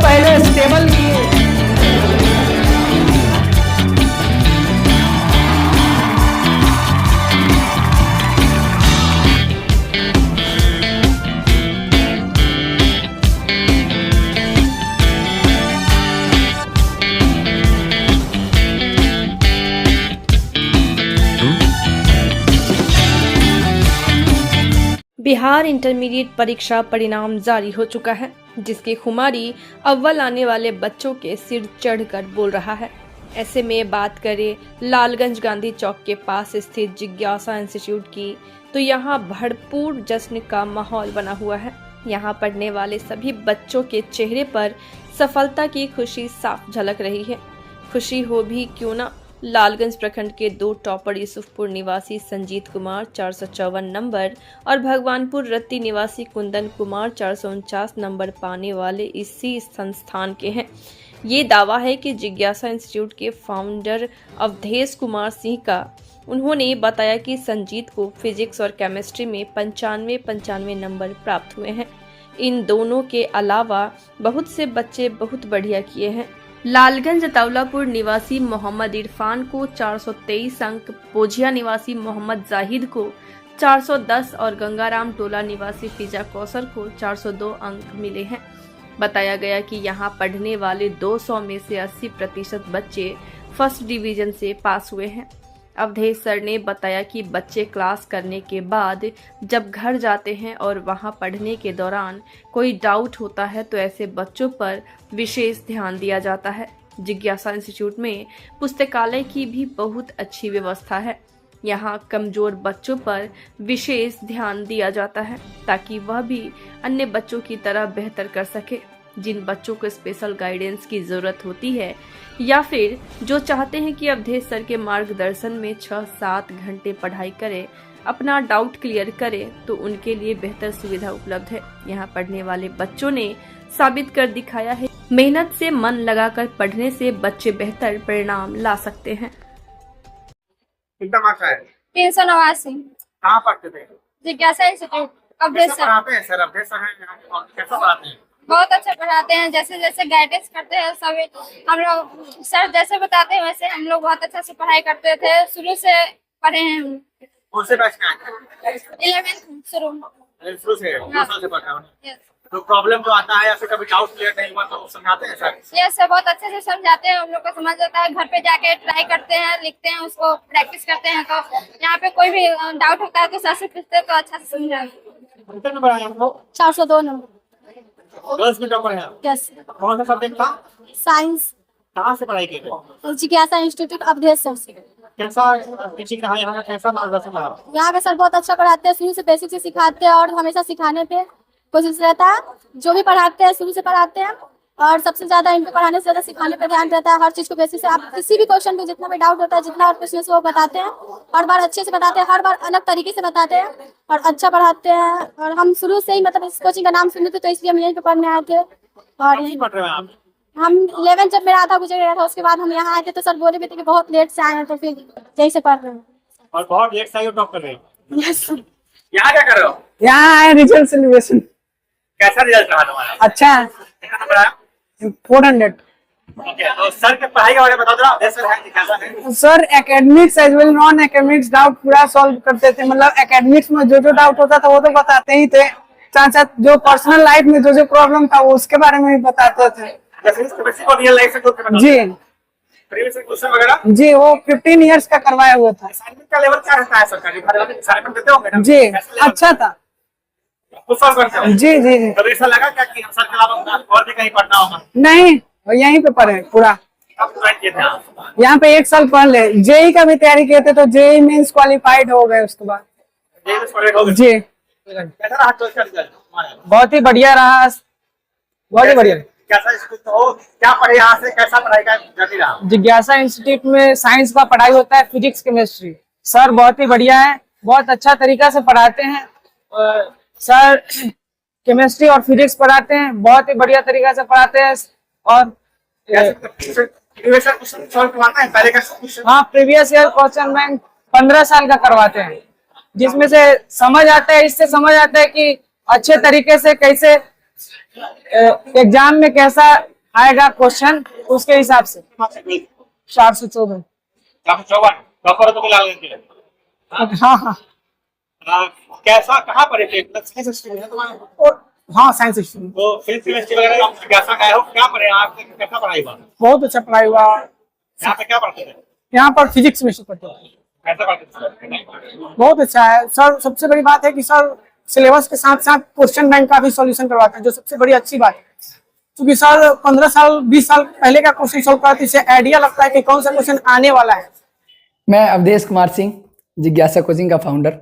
पहले स्टेबल किए। बिहार इंटरमीडिएट परीक्षा परिणाम जारी हो चुका है, जिसकी खुमारी अव्वल आने वाले बच्चों के सिर चढ़कर बोल रहा है। ऐसे में बात करें लालगंज गांधी चौक के पास स्थित जिज्ञासा इंस्टीट्यूट की, तो यहाँ भरपूर जश्न का माहौल बना हुआ है। यहाँ पढ़ने वाले सभी बच्चों के चेहरे पर सफलता की खुशी साफ झलक रही है। खुशी हो भी क्यों ना, लालगंज प्रखंड के 2 टॉपर यूसुफपुर निवासी संजीत कुमार 454 नंबर और भगवानपुर रत्ती निवासी कुंदन कुमार 449 नंबर पाने वाले इसी संस्थान के हैं। ये दावा है कि जिज्ञासा इंस्टीट्यूट के फाउंडर अवधेश कुमार सिंह का। उन्होंने बताया कि संजीत को फिजिक्स और केमिस्ट्री में 95 नंबर प्राप्त हुए हैं। इन दोनों के अलावा बहुत से बच्चे बहुत बढ़िया किए हैं। लालगंज तौलापुर निवासी मोहम्मद इरफान को 423 अंक, पोझिया निवासी मोहम्मद जाहिद को 410 और गंगाराम टोला निवासी फिजा कौसर को 402 अंक मिले हैं। बताया गया कि यहां पढ़ने वाले 200 में से 80% बच्चे फर्स्ट डिवीजन से पास हुए हैं। अवधेश सर ने बताया कि बच्चे क्लास करने के बाद जब घर जाते हैं और वहां पढ़ने के दौरान कोई डाउट होता है तो ऐसे बच्चों पर विशेष ध्यान दिया जाता है। जिज्ञासा इंस्टीट्यूट में पुस्तकालय की भी बहुत अच्छी व्यवस्था है। यहाँ कमजोर बच्चों पर विशेष ध्यान दिया जाता है ताकि वह भी अन्य बच्चों की तरह बेहतर कर सके। जिन बच्चों को स्पेशल गाइडेंस की जरूरत होती है या फिर जो चाहते हैं कि अवधेश सर के मार्गदर्शन में 6-7 घंटे पढ़ाई करें, अपना डाउट क्लियर करें, तो उनके लिए बेहतर सुविधा उपलब्ध है। यहाँ पढ़ने वाले बच्चों ने साबित कर दिखाया है, मेहनत से मन लगाकर पढ़ने से बच्चे बेहतर परिणाम ला सकते हैं। एकदम अच्छा है। 389। कहाँ पढ़ते थे? जिज्ञासा इंस्टीट्यूट। अवधेश सर पढ़ाते हैं सर, अवधेश सर हैं, कैसा पढ़ाते हैं? बहुत अच्छा पढ़ाते हैं। जैसे जैसे गाइडेंस करते हैं सभी, हम लोग सर जैसे बताते हैं वैसे हम लोग बहुत अच्छा से पढ़ाई करते थे। शुरू से पढ़े हैं। कौन से बैच में आए? 11th शुरू से 2 साल से पढ़ रहे हैं। यस तो प्रॉब्लम जो आता है या फिर कभी डाउट क्लियर नहीं हुआ तो समझाते हैं सर? यस सर, बहुत अच्छे से समझाते हैं। हम लोग को समझ आता है। घर पे जाके ट्राई करते हैं, लिखते हैं, उसको प्रैक्टिस करते हैं। तो यहाँ पे कोई भी डाउट होता है तो सर से पूछते हैं तो अच्छा से समझाते हैं। कितने नंबर आए आपको? 402 नंबर। गर्ल्स में टॉपर हैं? यस। कौन सा सब्जेक्ट था? साइंस। कहाँ से पढ़ाई की थे? जिज्ञासा इंस्टीट्यूट अवधेश सर से। कैसा टीचिंग रहा यहाँ का, कैसा मार्गदर्शन रहा? यहाँ पे सर बहुत अच्छा पढ़ाते हैं। शुरू से बेसिक से सिखाते हैं और हमेशा सिखाने पे कोशिश रहता है। जो भी पढ़ाते हैं शुरू से पढ़ाते हैं और सबसे ज्यादा इनको पढ़ाने से ज्यादा सिखाने पे ध्यान रहता है। हर चीज को बेसिक से, आप किसी भी क्वेश्चन पे जितना भी डाउट होता है, जितना प्रश्न से वो बताते हैं। हर बार अच्छे से बताते हैं, हर बार अलग तरीके से बताते हैं और अच्छा पढ़ाते हैं। और हम शुरू से ही मतलब इस कोचिंग का नाम सुने थे तो इसलिए हम यहीं पे पढ़ने आए थे। और यहीं पढ़ रहे हैं आप? हम 11 जब मेरा आधा गुजर गया था उसके बाद हम यहाँ आए थे तो सर बोले भी थे कि बहुत लेट से आए हैं, तो फिर यहीं से पढ़ रहे हैं। और बहुत लेट से टॉप कर रहे हैं। Yes sir. यहाँ क्या कर रहे हो? यहाँ आए रिजल्ट सेलिब्रेशन। कैसा रिजल्ट रहा तुम्हारा? अच्छा है। कितना नंबर आया? 400। ओके, तो सर के पढ़ाई के बारे में बता दो। अवधेश सर है, कैसा है? Sir academics as well non academics doubt पूरा सॉल्व करते थे। मतलब एकेडमिक्स में जो डाउट होता था वो तो बताते ही थे, साथ साथ जो पर्सनल लाइफ में जो प्रॉब्लम था वो उसके बारे में भी बताते थे। रियल लाइफ से जी प्रीवियस क्वेश्चन वगैरह? जी, वो 15 इयर्स का करवाया हुआ था। असाइनमेंट का लेवल क्या रहता है सरकारी? असाइनमेंट देते होंगे ना? जी अच्छा था। खुद सॉल्व करते हो? जी जी जी। तो ऐसा लगा क्या कि हम सर के अलावा और भी कहीं पढ़ना होगा? नहीं, यहीं पे पढ़े पूरा। कब ज्वाइन किए थे आप? यहाँ पे 1 साल पढ़ ले। जेई का भी तैयारी किए थे तो जेई मेंस क्वालिफाइड हो गए उसके बाद। जी कैसा रहा 12th का रिजल्ट हमारा? बहुत ही बढ़िया रहा, बहुत ही बढ़िया। कैसा स्कूल तो क्या पढ़े यहाँ से, कैसा पढ़ाई का जर्नी रहा? जिज्ञासा इंस्टीट्यूट में साइंस का पढ़ाई होता है, फिजिक्स केमिस्ट्री। सर बहुत ही बढ़िया है, बहुत अच्छा तरीका से पढ़ाते हैं। सर केमिस्ट्री और फिजिक्स पढ़ाते हैं, बहुत ही बढ़िया तरीका से पढ़ाते हैं। और हाँ, प्रीवियस ईयर क्वेश्चन बैंक 15 साल का करवाते हैं, जिसमें से समझ आता है, इससे समझ आता है कि अच्छे तरीके से कैसे एग्जाम में कैसा आएगा क्वेश्चन उसके हिसाब से 414। 454 प्रॉपर तो लालगंज के। हाँ हाँ कैसा कहाँ पढ़े थे? और हाँ साइंस स्ट्रीम। तो फिजिक्स केमिस्ट्री वगैरह कैसा गए हो, क्या पढ़े आप, कैसा पढ़ाई हुआ? बहुत अच्छा पढ़ाई हुआ। यहाँ पे क्या पढ़ते थे? यहाँ पर फिजिक्स केमिस्ट्री पढ़ते हैं। कैसा पढ़ते थे? बहुत अच्छा है सर। सबसे बड़ी बात है कि सर सिलेबस के साथ साथ क्वेश्चन बैंक का भी सॉल्यूशन करवाते हैं, जो सबसे बड़ी अच्छी बात है। क्योंकि सर 15 साल 20 साल पहले का क्वेश्चन सॉल्व करते, इससे आइडिया लगता है कि कौन सा क्वेश्चन आने वाला है। मैं अवधेश कुमार सिंह, जिज्ञासा कोचिंग का फाउंडर।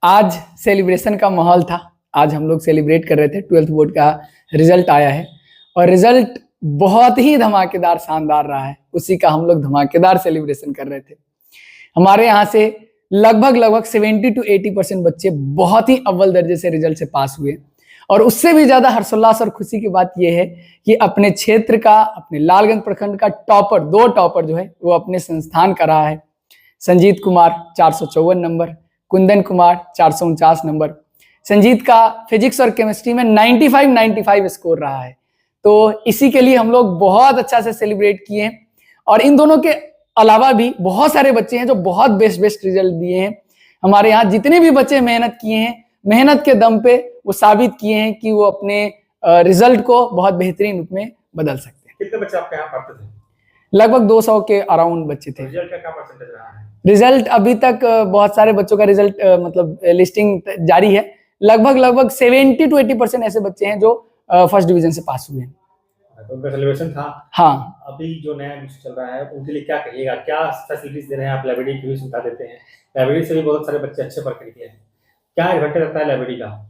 आज सेलिब्रेशन का माहौल था। आज हम लोग सेलिब्रेट कर रहे थे। 12th बोर्ड का रिजल्ट आया है और रिजल्ट बहुत ही धमाकेदार शानदार रहा है। उसी का हम लोग धमाकेदार सेलिब्रेशन कर रहे थे। हमारे यहाँ से लगभग 70 to 80% बच्चे बहुत ही अव्वल दर्जे से रिजल्ट से पास हुए। और उससे भी ज्यादा हर्षोल्लास और खुशी की बात यह है कि अपने क्षेत्र का, अपने लालगंज प्रखंड का टॉपर, 2 टॉपर जो है वो अपने संस्थान का रहा है। Sanjeet Kumar 454 number, Kundan Kumar 449 number. संजीत का फिजिक्स और केमिस्ट्री में 95 स्कोर रहा है। तो इसी के लिए हम लोग बहुत अच्छा से सेलिब्रेट किए हैं। और इन दोनों के अलावा भी बहुत सारे बच्चे हैं जो बहुत बेस्ट रिजल्ट दिए हैं। हमारे यहाँ जितने भी बच्चे मेहनत किए हैं, मेहनत के दम पे वो साबित किए हैं कि वो अपने रिजल्ट को बहुत बेहतरीन रूप में बदल सकते हैं। कितने बच्चे आपके यहाँ पढ़ते थे? लगभग 200 के अराउंड बच्चे थे। रिजल्ट का क्या परसेंटेज रहा है? रिजल्ट अभी तक बहुत सारे बच्चों का रिजल्ट मतलब लिस्टिंग जारी है। लगभग 70 to 80% ऐसे बच्चे हैं जो फर्स्ट डिवीजन से पास हुए हैं। तो उनका सेलिब्रेशन था। हाँ, अभी जो नया एडमिशन चल रहा है उनके लिए क्या कहिएगा? क्या फैसिलिटीज दे रहे हैं आप? लाइब्रेरी की भी सुविधा देते हैं। लाइब्रेरी से भी बहुत सारे बच्चे अच्छे पढ़ करके हैं। क्या एडवांटेज रहता है लाइब्रेरी का?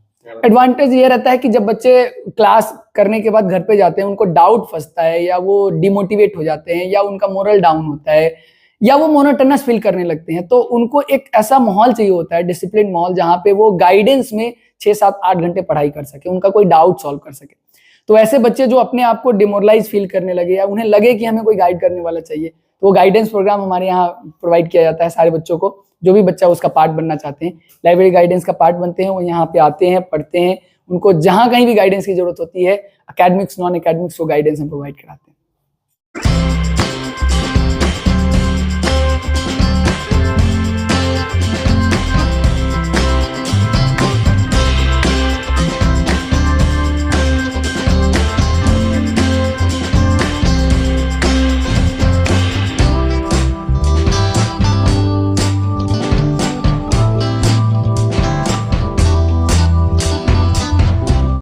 एडवांटेज ये रहता है कि जब बच्चे क्लास करने के बाद घर पे जाते हैं, उनको डाउट फंसता है या वो डिमोटिवेट हो जाते हैं या उनका मोरल डाउन होता है या वो मोनोटोनस फील करने लगते हैं, तो उनको एक ऐसा माहौल चाहिए होता है, डिसिप्लिन माहौल, जहाँ पे वो गाइडेंस में 6, 7, 8 घंटे पढ़ाई कर सके, उनका कोई डाउट सॉल्व कर सके। तो ऐसे बच्चे जो अपने आप को डिमोरलाइज फील करने लगे या उन्हें लगे कि हमें कोई गाइड करने वाला चाहिए, तो वो गाइडेंस प्रोग्राम हमारे यहाँ प्रोवाइड किया जाता है सारे बच्चों को। जो भी बच्चा उसका पार्ट बनना चाहते हैं, लाइब्रेरी गाइडेंस का पार्ट बनते हैं, वो यहाँ पे आते हैं, पढ़ते हैं। उनको जहाँ कहीं भी गाइडेंस की जरूरत होती है, एकेडमिक्स, नॉन एकेडमिक्स, वो गाइडेंस हम प्रोवाइड कराते हैं।